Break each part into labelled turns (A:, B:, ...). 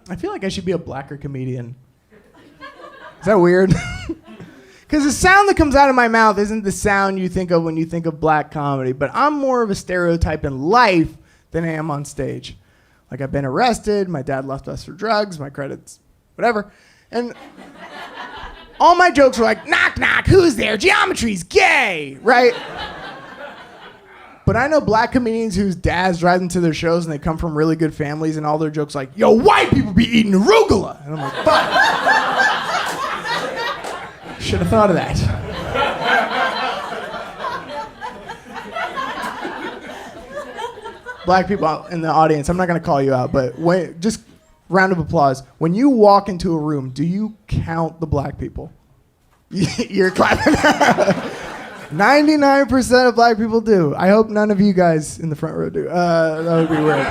A: I feel like I should be a blacker comedian. Is that weird? Because the sound that comes out of my mouth isn't the sound you think of when you think of black comedy, but I'm more of a stereotype in life than I am on stage. Like, I've been arrested, my dad left us for drugs, my credits, whatever. And all my jokes were like, knock, knock, who's there? Geometry's gay, right? But I know black comedians whose dads drive them to their shows and they come from really good families and all their jokes like, yo, white people be eating arugula. And I'm like, fuck. Should have thought of that. Black people in the audience, I'm not going to call you out, but just round of applause. When you walk into a room, do you count the black people? You're clapping. 99% of black people do. I hope none of you guys in the front row do. That would be weird.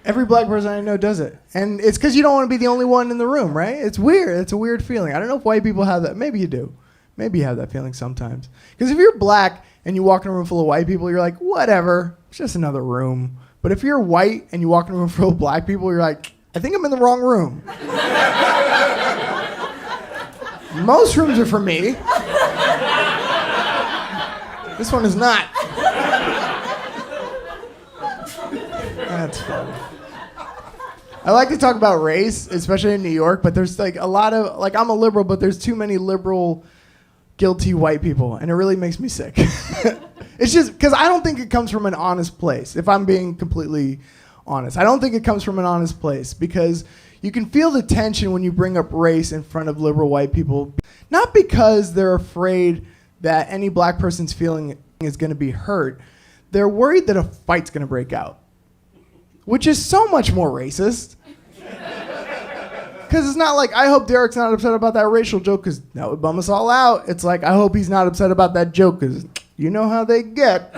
A: Every black person I know does it. And it's because you don't want to be the only one in the room, right? It's weird. It's a weird feeling. I don't know if white people have that. Maybe you do. Maybe you have that feeling sometimes. Because if you're black and you walk in a room full of white people, you're like, whatever, it's just another room. But if you're white and you walk in a room full of black people, you're like, I think I'm in the wrong room. Most rooms are for me. This one is not. That's fun. I like to talk about race, especially in New York, but there's like a lot of, like, I'm a liberal, but there's too many liberal guilty white people, and it really makes me sick. It's just because I don't think it comes from an honest place, if I'm being completely honest. I don't think it comes from an honest place because you can feel the tension when you bring up race in front of liberal white people, not because they're afraid that any black person's feeling is going to be hurt. They're worried that a fight's going to break out, which is so much more racist. Because it's not like, I hope Derek's not upset about that racial joke because that would bum us all out. It's like, I hope he's not upset about that joke because you know how they get.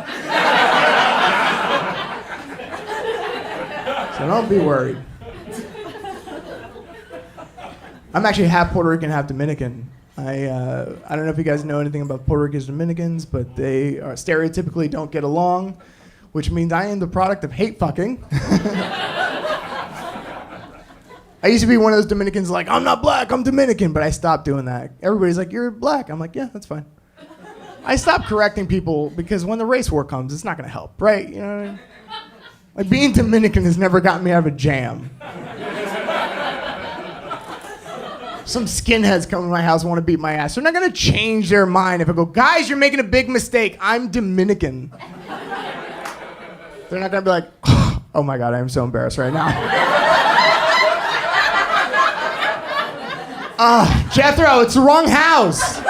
A: So don't be worried. I'm actually half Puerto Rican, half Dominican. I don't know if you guys know anything about Puerto Ricans and Dominicans, but they stereotypically don't get along, which means I am the product of hate fucking. I used to be one of those Dominicans like, I'm not black, I'm Dominican, but I stopped doing that. Everybody's like, you're black. I'm like, yeah, that's fine. I stopped correcting people because when the race war comes, it's not going to help, right? You know what I mean? Like, being Dominican has never gotten me out of a jam. Some skinheads come to my house and want to beat my ass. They're not going to change their mind if I go, guys, you're making a big mistake. I'm Dominican. They're not going to be like, oh my God, I am so embarrassed right now. Jethro, it's the wrong house. I'm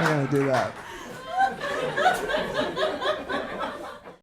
A: not gonna do that.